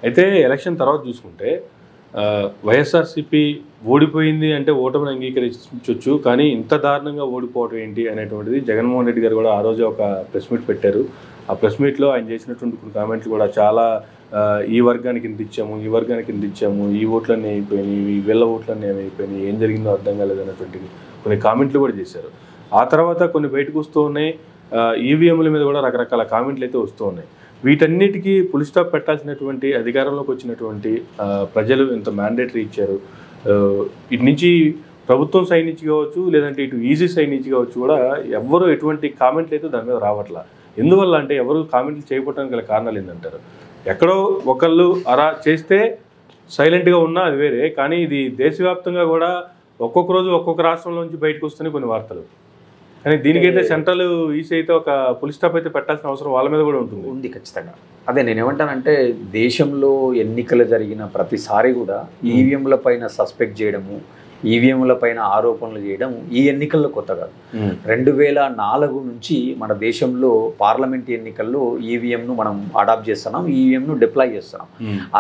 అయితే ఎలక్షన్ తర్వాత చూసుకుంటే వైఎస్ఆర్సీపీ ఓడిపోయింది అంటే ఓటమిని అంగీకరించవచ్చు, కానీ ఇంత దారుణంగా ఓడిపోవడం ఏంటి అనేటువంటిది జగన్మోహన్ రెడ్డి గారు కూడా ఆ రోజు ఒక ప్రెస్ మీట్ పెట్టారు. ఆ ప్రెస్ మీట్లో ఆయన చేసినటువంటి కొన్ని కామెంట్లు కూడా చాలా ఈ వర్గానికి ఇంత ఇచ్చాము, ఈ వర్గానికి ఇంత ఇచ్చాము, ఈ ఓట్లన్నీ అయిపోయినాయి, వీళ్ళ ఓట్లన్నీ ఏమైపోయినాయి, ఏం జరిగిందో అర్థం కాలేదు అన్నటువంటి కొన్ని కామెంట్లు కూడా చేశారు. ఆ తర్వాత కొన్ని బయటకు వస్తూ ఉన్నాయి, ఈవీఎంల మీద కూడా రకరకాల కామెంట్లు అయితే వస్తూ ఉన్నాయి. వీటన్నిటికీ పులి స్టాప్ పెట్టాల్సినటువంటి అధికారంలోకి వచ్చినటువంటి ప్రజలు ఇంత మ్యాండేటరీ ఇచ్చారు. ఇటు నుంచి ప్రభుత్వం సైడ్ నుంచి కావచ్చు, లేదంటే ఇటు ఈజీ సైడ్ నుంచి కావచ్చు కూడా ఎవ్వరూ ఎటువంటి కామెంట్లు అయితే దాని మీద రావట్లా. ఎందువల్ల అంటే ఎవరు కామెంట్లు చేయకపోవడానికి గల కారణాలు ఏంటంటారు? ఎక్కడో ఒకళ్ళు అలా చేస్తే సైలెంట్గా ఉన్నా అది వేరే, కానీ ఇది దేశవ్యాప్తంగా కూడా ఒక్కొక్క రోజు ఒక్కొక్క రాష్ట్రంలో నుంచి బయటకు వస్తున్నాయి కొన్ని వార్తలు. కానీ దీనికైతే సెంట్రల్ ఈసీ అయితే ఒక పులి స్టాప్ అయితే పెట్టాల్సిన అవసరం వాళ్ళ మీద కూడా ఉంది ఖచ్చితంగా. అదే నేనేమంటానంటే, దేశంలో ఎన్నికలు జరిగిన ప్రతిసారి కూడా ఈవీఎంల పైన సస్పెక్ట్ చేయడము, ఈవీఎంల పైన ఆరోపణలు చేయడం ఈ ఎన్నికల్లో కొత్త కాదు. 2004 నుంచి మన దేశంలో పార్లమెంట్ ఎన్నికల్లో ఈవీఎంను మనం అడాప్ట్ చేస్తున్నాం, ఈవీఎంను డిప్లాయ్ చేస్తున్నాం.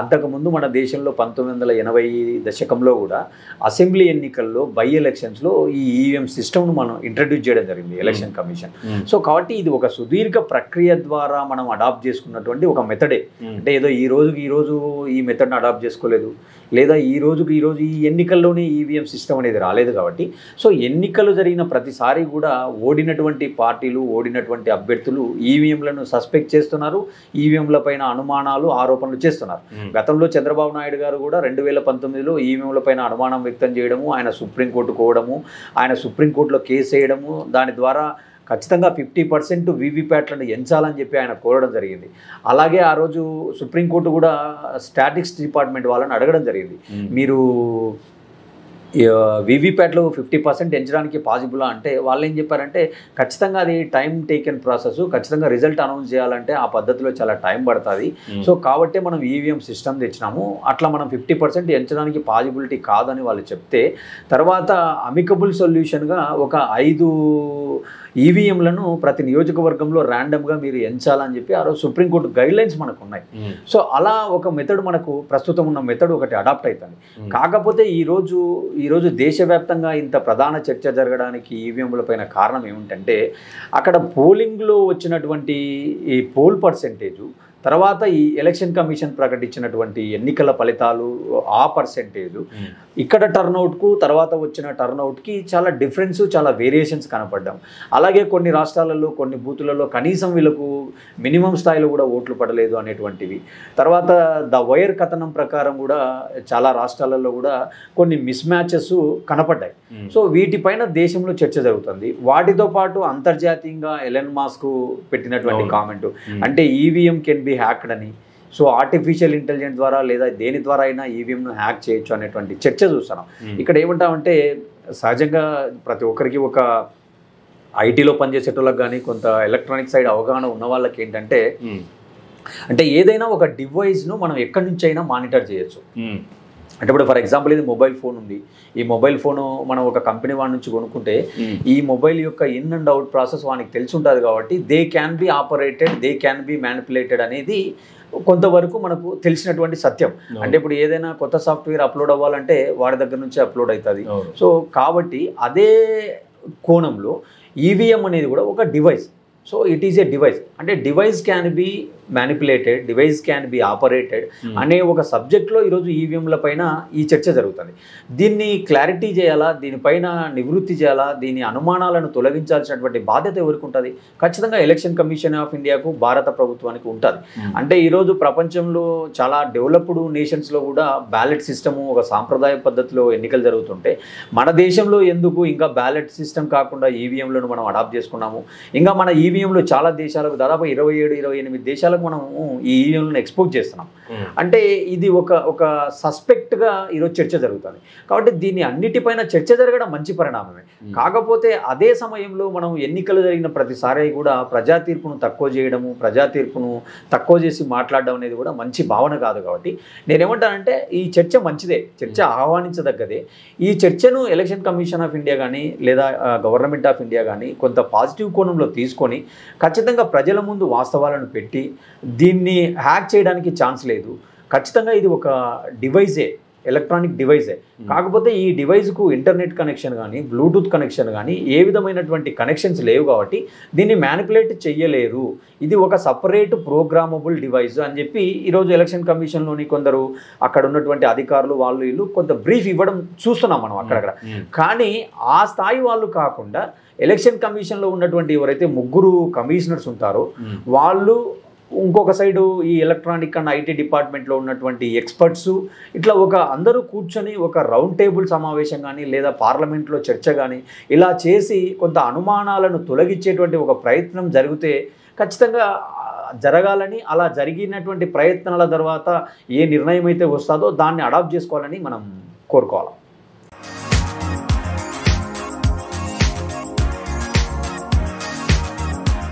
అంతకుముందు మన దేశంలో 1980 దశకంలో కూడా అసెంబ్లీ ఎన్నికల్లో బై ఎలక్షన్స్లో ఈ ఈవీఎం సిస్టమ్ను మనం ఇంట్రడ్యూస్ చేయడం జరిగింది ఎలక్షన్ కమిషన్. సో కాబట్టి ఇది ఒక సుదీర్ఘ ప్రక్రియ ద్వారా మనం అడాప్ట్ చేసుకున్నటువంటి ఒక మెథడే. అంటే ఏదో ఈ రోజు ఈ మెథడ్ని అడాప్ట్ చేసుకోలేదు, లేదా ఈ రోజు ఈ ఎన్నికల్లోనే ఈవీఎం సిస్టమ్ అనేది రాలేదు. కాబట్టి సో ఎన్నికలు జరిగిన ప్రతిసారి కూడా ఓడినటువంటి పార్టీలు, ఓడినటువంటి అభ్యర్థులు ఈవీఎంలను సస్పెక్ట్ చేస్తున్నారు, ఈవీఎంల పైన అనుమానాలు, ఆరోపణలు చేస్తున్నారు. గతంలో చంద్రబాబు నాయుడు గారు కూడా 2019లో ఈవీఎంల పైన అనుమానం వ్యక్తం చేయడము, ఆయన సుప్రీంకోర్టు కోవడము, ఆయన సుప్రీంకోర్టులో కేసు వేయడము, దాని ద్వారా ఖచ్చితంగా 50% వీవీప్యాట్లను ఎంచాలని చెప్పి ఆయన కోరడం జరిగింది. అలాగే ఆ రోజు సుప్రీంకోర్టు కూడా స్టాటిక్స్ డిపార్ట్మెంట్ వాళ్ళని అడగడం జరిగింది, మీరు వీవీప్యాట్లో 50% ఎంచడానికి పాసిబులా అంటే వాళ్ళు ఏం చెప్పారంటే, ఖచ్చితంగా అది టైం టేకెన్ ప్రాసెస్, ఖచ్చితంగా రిజల్ట్ అనౌన్స్ చేయాలంటే ఆ పద్ధతిలో చాలా టైం పడుతుంది. సో కాబట్టి మనం ఈవీఎం సిస్టమ్ తెచ్చినాము, అట్లా మనం 50% ఎంచడానికి పాసిబిలిటీ కాదని వాళ్ళు చెప్తే, తర్వాత అమికబుల్ సొల్యూషన్గా ఒక 5 ఈవీఎంలను ప్రతి నియోజకవర్గంలో ర్యాండమ్గా మీరు ఎంచాలని చెప్పి ఆ రోజు సుప్రీంకోర్టు గైడ్లైన్స్ మనకు ఉన్నాయి. సో అలా ఒక మెథడ్ మనకు ప్రస్తుతం ఉన్న మెథడ్ ఒకటి అడాప్ట్ అవుతుంది. కాకపోతే ఈరోజు దేశవ్యాప్తంగా ఇంత ప్రధాన చర్చ జరగడానికి ఈవీఎంల పైన కారణం ఏమిటంటే, అక్కడ పోలింగ్లో వచ్చినటువంటి ఈ పోల్ పర్సెంటేజు, తర్వాత ఈ ఎలక్షన్ కమిషన్ ప్రకటించినటువంటి ఎన్నికల ఫలితాలు ఆ పర్సెంటేజు, ఇక్కడ టర్నౌట్కు తర్వాత వచ్చిన టర్నౌట్కి చాలా డిఫరెన్స్, చాలా వేరియేషన్స్ కనపడ్డాం. అలాగే కొన్ని రాష్ట్రాలలో కొన్ని బూతులలో కనీసం వీళ్ళకు మినిమం స్థాయిలో కూడా ఓట్లు పడలేదు అనేటువంటివి. తర్వాత ద వైర్ కథనం ప్రకారం కూడా చాలా రాష్ట్రాలలో కూడా కొన్ని మిస్ మ్యాచెస్ కనపడ్డాయి. సో వీటిపైన దేశంలో చర్చ జరుగుతుంది. వాటితో పాటు అంతర్జాతీయంగా ఎలన్ మాస్క్ పెట్టినటువంటి కామెంటు, అంటే ఈవీఎం కెన్ బి హ్యాక్డ్ అని. సో ఆర్టిఫిషియల్ ఇంటెలిజెన్స్ ద్వారా లేదా దేని ద్వారా అయినా ఈవీఎంను హ్యాక్ చేయొచ్చు అనేటువంటి చర్చ చూస్తున్నాం. ఇక్కడ ఏమంటామంటే, సహజంగా ప్రతి ఒక్కరికి ఒక ఐటీలో పనిచేసేటోళ్ళకి కానీ కొంత ఎలక్ట్రానిక్ సైడ్ అవగాహన ఉన్న వాళ్ళకి ఏంటంటే, అంటే ఏదైనా ఒక డివైస్ను మనం ఎక్కడి నుంచి అయినా మానిటర్ చేయొచ్చు. అంటే ఇప్పుడు ఫర్ ఎగ్జాంపుల్ ఇది మొబైల్ ఫోన్ ఉంది, ఈ మొబైల్ ఫోను మనం ఒక కంపెనీ వాడి నుంచి కొనుక్కుంటే ఈ మొబైల్ యొక్క ఇన్ అండ్ అవుట్ ప్రాసెస్ వానికి తెలిసి ఉంటుంది. కాబట్టి they can be operated, they can be manipulated అనేది కొంతవరకు మనకు తెలిసినటువంటి సత్యం. అంటే ఇప్పుడు ఏదైనా కొత్త సాఫ్ట్వేర్ అప్లోడ్ అవ్వాలంటే వాడి దగ్గర నుంచి అప్లోడ్ అవుతుంది. సో కాబట్టి అదే కోణంలో ఈవీఎం అనేది కూడా ఒక device. So it is a device, అంటే device can be manipulated, device can be operated అనే ఒక సబ్జెక్ట్లో ఈరోజు ఈవీఎంల పైన ఈ చర్చ జరుగుతుంది. దీన్ని క్లారిటీ చేయాలా, దీనిపైన నివృత్తి చేయాలా, దీని అనుమానాలను తొలగించాల్సినటువంటి బాధ్యత ఎవరికి ఉంటుంది? ఖచ్చితంగా ఎలక్షన్ కమిషన్ ఆఫ్ ఇండియాకు, భారత ప్రభుత్వానికి ఉంటుంది. అంటే ఈరోజు ప్రపంచంలో చాలా డెవలప్డ్ నేషన్స్లో కూడా బ్యాలెట్ సిస్టము ఒక సాంప్రదాయ పద్ధతిలో ఎన్నికలు జరుగుతుంటే, మన దేశంలో ఎందుకు ఇంకా బ్యాలెట్ సిస్టమ్ కాకుండా ఈవీఎంలను మనం అడాప్ట్ చేసుకున్నాము? ఇంకా మన ఈవీఎంలో చాలా దేశాలకు దాదాపు 27-28 దేశాలకు మనం ఈ ఈవీఎంలను ఎక్స్పోర్ట్ చేస్తున్నాం. అంటే ఇది ఒక సస్పెక్ట్గా ఈరోజు చర్చ జరుగుతుంది. కాబట్టి దీన్ని అన్నిటిపైన చర్చ జరగడం మంచి పరిణామమే. కాకపోతే అదే సమయంలో మనం ఎన్నికలు జరిగిన ప్రతిసారి కూడా ప్రజా తీర్పును తక్కువ చేయడము, ప్రజా తీర్పును తక్కువ చేసి మాట్లాడడం అనేది కూడా మంచి భావన కాదు. కాబట్టి నేనేమంటానంటే ఈ చర్చ మంచిదే, చర్చ ఆహ్వానించదగ్గదే. ఈ చర్చను ఎలక్షన్ కమిషన్ ఆఫ్ ఇండియా కానీ లేదా గవర్నమెంట్ ఆఫ్ ఇండియా కానీ కొంత పాజిటివ్ కోణంలో తీసుకొని ఖచ్చితంగా ప్రజల ముందు వాస్తవాలను పెట్టి దీన్ని హ్యాక్ చేయడానికి ఛాన్స్ లేదు, ఖచ్చితంగా ఇది ఒక డివైజే, ఎలక్ట్రానిక్ డివైజే. కాకపోతే ఈ డివైజ్కు ఇంటర్నెట్ కనెక్షన్ కానీ బ్లూటూత్ కనెక్షన్ కానీ ఏ విధమైనటువంటి కనెక్షన్స్ లేవు కాబట్టి దీన్ని మ్యానిపులేట్ చెయ్యలేరు. ఇది ఒక సపరేట్ ప్రోగ్రామబుల్ డివైస్ అని చెప్పి ఈరోజు ఎలక్షన్ కమిషన్లోని కొందరు అక్కడ ఉన్నటువంటి అధికారులు వాళ్ళు వీళ్ళు కొంత బ్రీఫ్ ఇవ్వడం చూస్తున్నాం మనం అక్కడక్కడ. కానీ ఆ స్థాయి వాళ్ళు కాకుండా ఎలక్షన్ కమిషన్లో ఉన్నటువంటి ఎవరైతే 3 కమిషనర్స్ ఉంటారో వాళ్ళు, ఇంకొక సైడు ఈ ఎలక్ట్రానిక్ అండ్ ఐటీ డిపార్ట్మెంట్లో ఉన్నటువంటి ఎక్స్పర్ట్స్, ఇట్లా అందరూ కూర్చొని ఒక రౌండ్ టేబుల్ సమావేశం కానీ లేదా పార్లమెంట్లో చర్చ కానీ ఇలా చేసి కొంత అనుమానాలను తొలగించేటువంటి ఒక ప్రయత్నం జరిగితే ఖచ్చితంగా జరగాలని, అలా జరిగినటువంటి ప్రయత్నాల తర్వాత ఏ నిర్ణయం అయితే వస్తుందో దాన్ని అడాప్ట్ చేసుకోవాలని మనం కోరుకోవాలి.